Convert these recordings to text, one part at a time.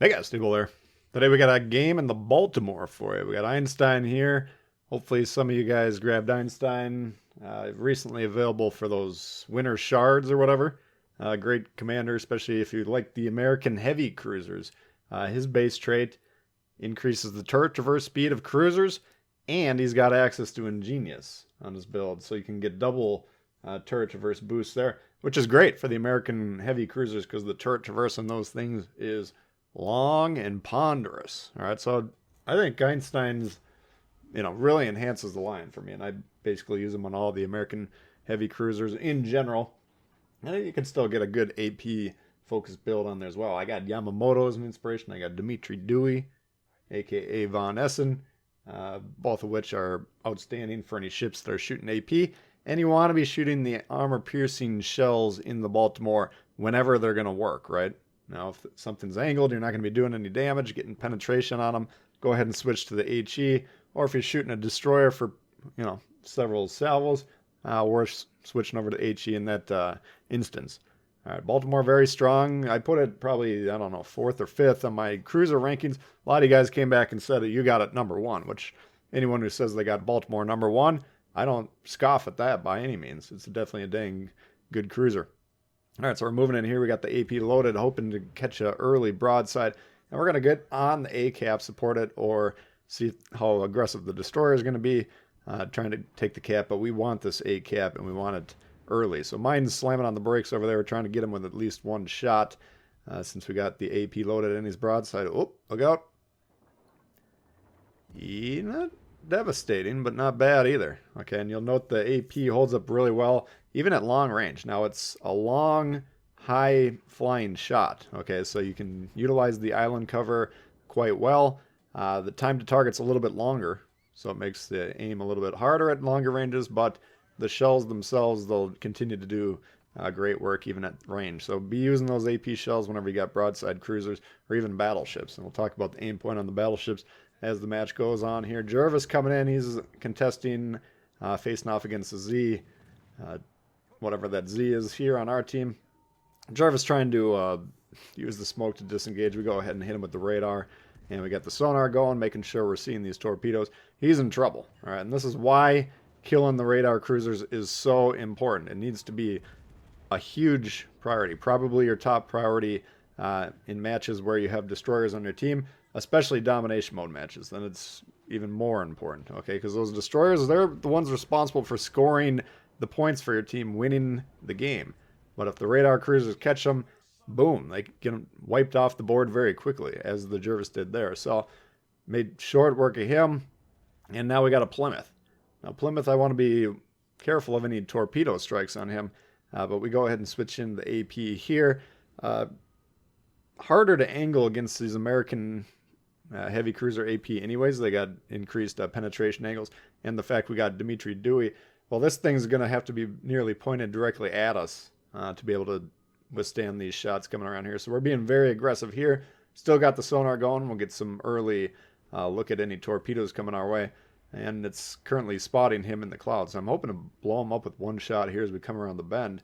Hey guys, Tbull there. Today we got a game in the Baltimore for you. We got Einstein here. Hopefully some of you guys grabbed Einstein. Recently available for those winter shards or whatever. Great commander, especially if you like the American heavy cruisers. His base trait increases the turret traverse speed of cruisers, and he's got access to Ingenious on his build, so you can get double turret traverse boosts there, which is great for the American heavy cruisers because the turret traverse on those things is long and ponderous. All right, so I think Einstein's, really enhances the line for me, and I basically use them on all the American heavy cruisers in general. And you can still get a good AP focused build on there as well. I got Yamamoto as an inspiration. I got Dimitri Dewey, aka Von Essen, both of which are outstanding for any ships that are shooting AP. And you want to be shooting the armor-piercing shells in the Baltimore whenever they're going to work, right? Now, if something's angled, you're not going to be doing any damage, getting penetration on them, go ahead and switch to the HE. Or if you're shooting a destroyer for, several salvos, we're switching over to HE in that instance. All right, Baltimore very strong. I put it probably, I don't know, 4th or 5th on my cruiser rankings. A lot of you guys came back and said that you got it number 1, which anyone who says they got Baltimore number 1, I don't scoff at that by any means. It's definitely a dang good cruiser. All right, so we're moving in here. We got the AP loaded, hoping to catch an early broadside. And we're going to get on the A cap, support it, or see how aggressive the destroyer is going to be, trying to take the cap. But we want this A cap, and we want it early. So mine's slamming on the brakes over there. We're trying to get him with at least one shot since we got the AP loaded in his broadside. Oh, look out. Not devastating, but not bad either. Okay, and you'll note the AP holds up really well, even at long range. Now, it's a long, high-flying shot. Okay, so you can utilize the island cover quite well. The time to target's a little bit longer, so it makes the aim a little bit harder at longer ranges, but the shells themselves, they'll continue to do great work even at range. So be using those AP shells whenever you got broadside cruisers or even battleships. And we'll talk about the aim point on the battleships as the match goes on here. Jervis coming in, he's contesting, facing off against the Z, whatever that Z is here on our team. Jervis trying to use the smoke to disengage. We go ahead and hit him with the radar, and we got the sonar going, making sure we're seeing these torpedoes. He's in trouble, all right, and this is why killing the radar cruisers is so important. It needs to be a huge priority, probably your top priority in matches where you have destroyers on your team, especially domination mode matches. Then it's even more important, okay? Because those destroyers, they're the ones responsible for scoring the points for your team, winning the game. But if the radar cruisers catch them, boom, they get wiped off the board very quickly, as the Jervis did there. So made short work of him, and now we got a Plymouth. Now Plymouth, I want to be careful of any torpedo strikes on him, but we go ahead and switch in the AP here. Harder to angle against these American heavy cruiser AP anyways. They got increased penetration angles, and the fact we got Dimitri Dewey, well, this thing's going to have to be nearly pointed directly at us to be able to withstand these shots coming around here. So we're being very aggressive here. Still got the sonar going. We'll get some early look at any torpedoes coming our way, and it's currently spotting him in the clouds. So I'm hoping to blow him up with one shot here as we come around the bend.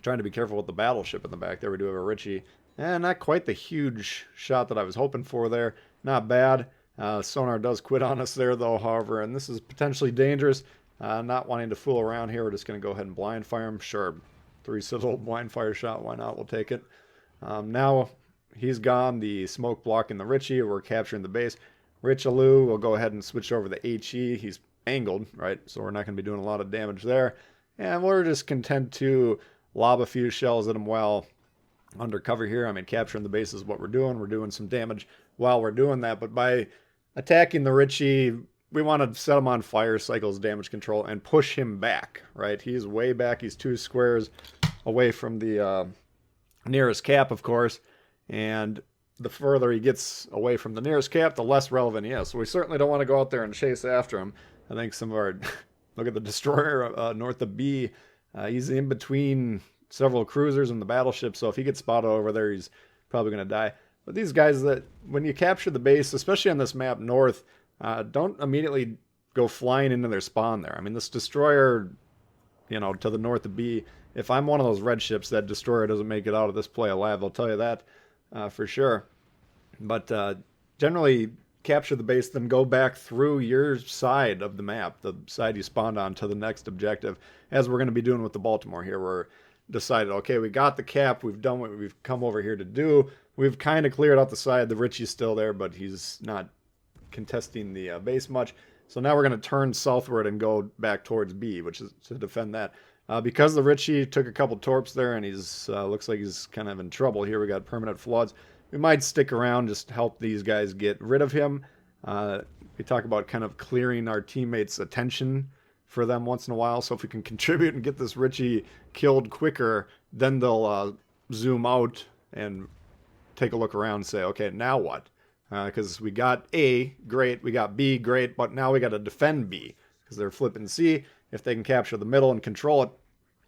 Trying to be careful with the battleship in the back there. We do have a Ritchie. And not quite the huge shot that I was hoping for there. Not bad. Sonar does quit on us there, though, however. And this is potentially dangerous. Not wanting to fool around here. We're just going to go ahead and blind fire him. Sure. 3-sizzle blind fire shot. Why not? We'll take it. Now he's gone. The smoke blocking the Ritchie. We're capturing the base. Richelieu will go ahead and switch over the HE. He's angled, right? So we're not going to be doing a lot of damage there. And we're just content to lob a few shells at him while undercover here. I mean, capturing the base is what we're doing. We're doing some damage while we're doing that. But by attacking the Ritchie, we want to set him on fire, cycles damage control, and push him back, right? He's way back. He's 2 squares away from the nearest cap, of course. And the further he gets away from the nearest cap, the less relevant he is. So we certainly don't want to go out there and chase after him. I think some of our... Look at the destroyer north of B. He's in between several cruisers and the battleship, so if he gets spotted over there, he's probably going to die. But these guys, that when you capture the base, especially on this map north, don't immediately go flying into their spawn there. I mean, this destroyer, to the north of B, if I'm one of those red ships, that destroyer doesn't make it out of this play alive, I'll tell you that. for sure. But generally capture the base, then go back through your side of the map, the side you spawned on, to the next objective, as we're going to be doing with the Baltimore here. We're decided, okay, we got the cap, we've done what we've come over here to do. We've kind of cleared out the side. The Richie's still there, but he's not contesting the base much. So now we're going to turn southward and go back towards B, which is to defend that. Because the Richie took a couple torps there and he's looks like he's kind of in trouble here. We got permanent floods. We might stick around just to help these guys get rid of him. We talk about kind of clearing our teammates' attention for them once in a while. So if we can contribute and get this Richie killed quicker, then they'll zoom out and take a look around and say, okay, now what? Because we got A, great. We got B, great. But now we got to defend B because they're flipping C. If they can capture the middle and control it,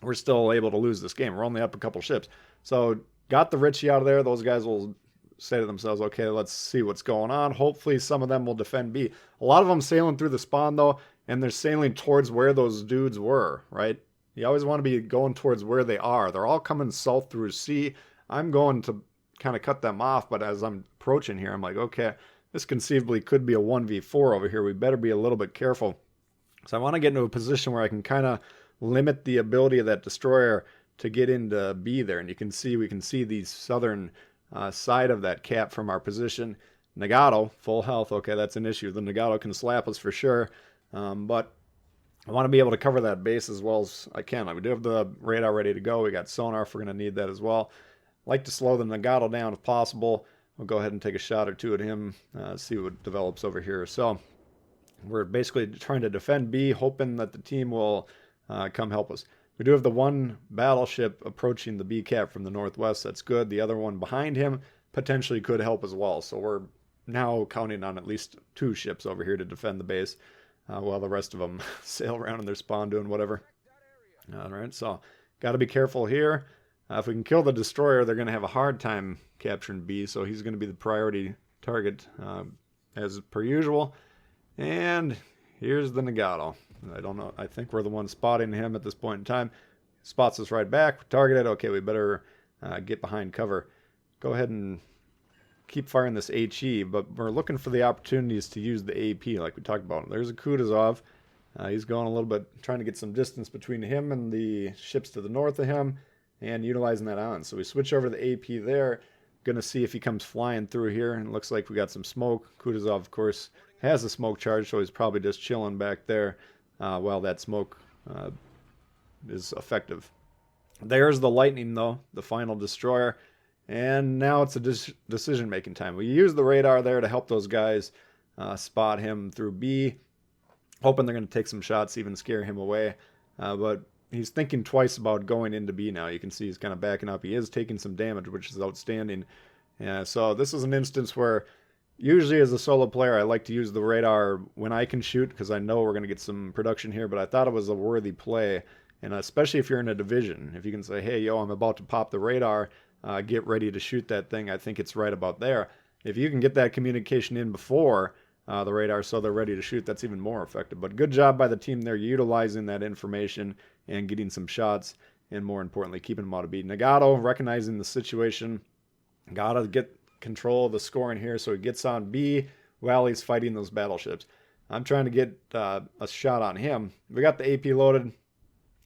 we're still able to lose this game. We're only up a couple ships. So got the Richie out of there. Those guys will say to themselves, okay, let's see what's going on. Hopefully some of them will defend B. A lot of them sailing through the spawn, though, and they're sailing towards where those dudes were, right? You always want to be going towards where they are. They're all coming south through C. I'm going to kind of cut them off, but as I'm approaching here, I'm like, okay, this conceivably could be a 1v4 over here. We better be a little bit careful. So I want to get into a position where I can kind of limit the ability of that destroyer to get into B there. And you can see, we can see the southern side of that cap from our position. Nagato, full health. Okay, that's an issue. The Nagato can slap us for sure. But I want to be able to cover that base as well as I can. We do have the radar ready to go. We got sonar if we're going to need that as well. Like to slow the Nagato down if possible. We'll go ahead and take a shot or two at him, see what develops over here. So we're basically trying to defend B, hoping that the team will come help us. We do have the one battleship approaching the B cap from the northwest. That's good. The other one behind him potentially could help as well. So we're now counting on at least 2 ships over here to defend the base, while the rest of them sail around in their spawn doing whatever. All right, so got to be careful here. If we can kill the destroyer, they're going to have a hard time capturing B, so he's going to be the priority target as per usual. And here's the Nagato. I don't know. I think we're the ones spotting him at this point in time. Spots us right back. Targeted. Okay, we better get behind cover. Go ahead and keep firing this HE, but we're looking for the opportunities to use the AP like we talked about. There's a Kutuzov. He's going a little bit, trying to get some distance between him and the ships to the north of him and utilizing that on. So we switch over to the AP there. Going to see if he comes flying through here. And it looks like we got some smoke. Kutuzov, of course, has a smoke charge, so he's probably just chilling back there while that smoke is effective. There's the Lightning, though, the final destroyer. And now it's a decision-making time. We use the radar there to help those guys spot him through B, hoping they're going to take some shots, even scare him away. But he's thinking twice about going into B now. You can see he's kind of backing up. He is taking some damage, which is outstanding. So this is an instance where usually as a solo player, I like to use the radar when I can shoot because I know we're going to get some production here, but I thought it was a worthy play. And especially if you're in a division, if you can say, hey, yo, I'm about to pop the radar, get ready to shoot that thing, I think it's right about there. If you can get that communication in before the radar so they're ready to shoot, that's even more effective. But good job by the team there utilizing that information and getting some shots, and more importantly, keeping them out of B. Nagato, recognizing the situation, gotta get control of the scoring here, so he gets on B while he's fighting those battleships. I'm trying to get a shot on him. We got the AP loaded.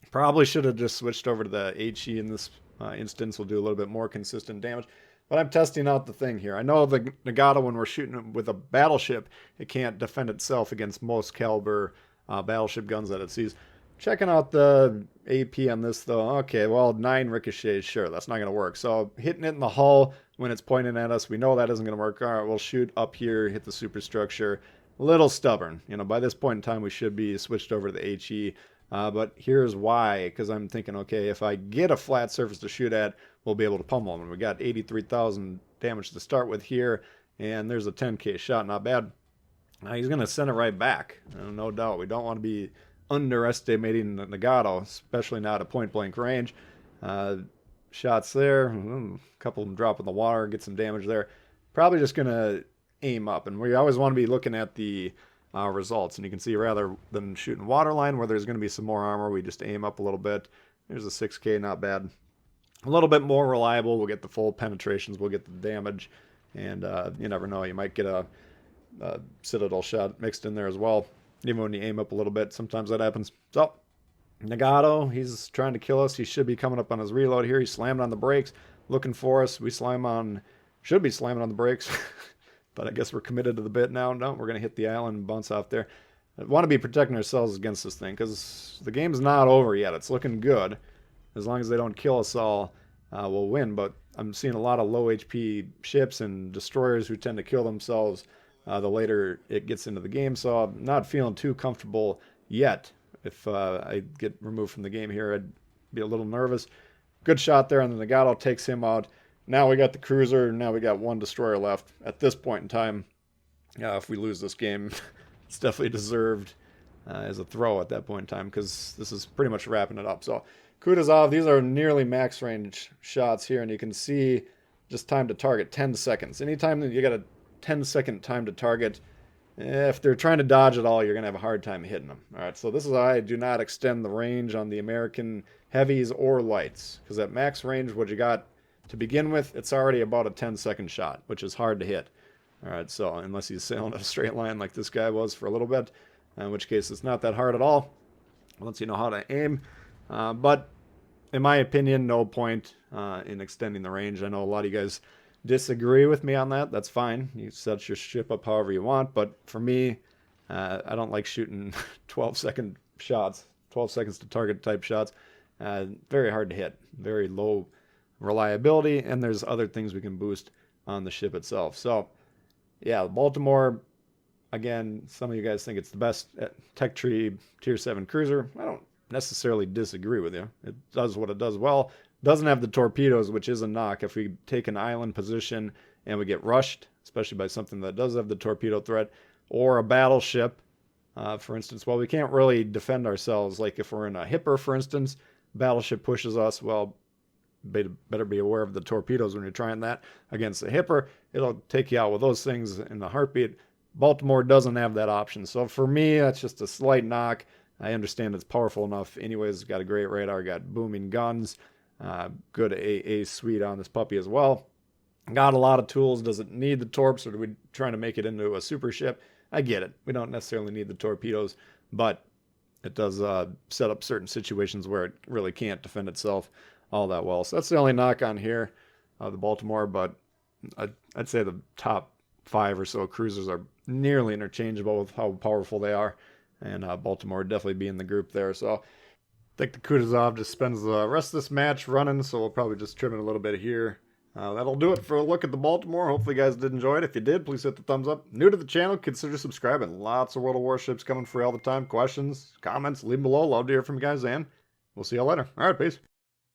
Probably should have just switched over to the HE in this instance. Will do a little bit more consistent damage. But I'm testing out the thing here. I know the Nagato, when we're shooting with a battleship, it can't defend itself against most caliber battleship guns that it sees. Checking out the AP on this, though. Okay, well, 9 ricochets, sure, that's not going to work. So hitting it in the hull when it's pointing at us, we know that isn't going to work. All right, we'll shoot up here, hit the superstructure. A little stubborn. You know, by this point in time, we should be switched over to the HE. But here's why, because I'm thinking, okay, if I get a flat surface to shoot at, we'll be able to pummel them. And we got 83,000 damage to start with here, and there's a 10k shot, not bad. Now he's going to send it right back, no doubt. We don't want to be underestimating the Nagato, especially not at point-blank range. Shots there, a couple of them drop in the water, get some damage there. Probably just going to aim up, and we always want to be looking at the results. And you can see rather than shooting waterline where there's going to be some more armor, we just aim up a little bit. There's a 6k, not bad. a little bit more reliable. We'll get the full penetrations, we'll get the damage, and you never know, you might get a Citadel shot mixed in there as well. Even when you aim up a little bit, sometimes that happens. So, Nagato, he's trying to kill us. He should be coming up on his reload here. He's slamming on the brakes, looking for us. We should be slamming on the brakes, but I guess we're committed to the bit now. No, we're going to hit the island and bounce off there. I want to be protecting ourselves against this thing because the game's not over yet. It's looking good. As long as they don't kill us all, we'll win. But I'm seeing a lot of low HP ships and destroyers who tend to kill themselves the later it gets into the game. So I'm not feeling too comfortable yet. If I get removed from the game here, I'd be a little nervous. Good shot there, and the Nagato takes him out. Now we got the cruiser. Now we got one destroyer left. At this point in time, if we lose this game, it's definitely deserved as a throw at that point in time because this is pretty much wrapping it up. So Kutuzov, these are nearly max range shots here, and you can see just time to target, 10 seconds. Anytime that you got a 10-second time to target, if they're trying to dodge at all, you're going to have a hard time hitting them. All right, so this is why I do not extend the range on the American heavies or lights, because at max range, what you got to begin with, it's already about a 10-second shot, which is hard to hit. All right, so unless he's sailing in a straight line like this guy was for a little bit, in which case it's not that hard at all once you know how to aim. But in my opinion, no point in extending the range. I know a lot of you guys disagree with me on that. That's fine. You set your ship up however you want. But for me, I don't like shooting 12-second shots, 12 seconds to target type shots. Very hard to hit. Very low reliability. And there's other things we can boost on the ship itself. So, yeah, Baltimore, again, some of you guys think it's the best tech tree tier 7 cruiser. I don't necessarily disagree with you. It does what it does well. Doesn't have the torpedoes, which is a knock. If we take an island position and we get rushed, especially by something that does have the torpedo threat, or a battleship, for instance, well, we can't really defend ourselves. Like if we're in a hipper, for instance, battleship pushes us, well, better be aware of the torpedoes when you're trying that against a hipper. It'll take you out with those things in a heartbeat. Baltimore doesn't have that option. So for me, that's just a slight knock. I understand it's powerful enough. Anyways, got a great radar, got booming guns. Good AA suite on this puppy as well. Got a lot of tools. Does it need the torps, or are we trying to make it into a super ship? I get it. We don't necessarily need the torpedoes, but it does set up certain situations where it really can't defend itself all that well. So that's the only knock on here, the Baltimore, but I'd say the top 5 or so cruisers are nearly interchangeable with how powerful they are, and Baltimore would definitely be in the group there. So I think the Kutuzov just spends the rest of this match running, so we'll probably just trim it a little bit here. That'll do it for a look at the Baltimore. Hopefully you guys did enjoy it. If you did, please hit the thumbs up. New to the channel, consider subscribing. Lots of World of Warships coming for you all the time. Questions, comments, leave them below. Love to hear from you guys, and we'll see y'all later. All right, peace.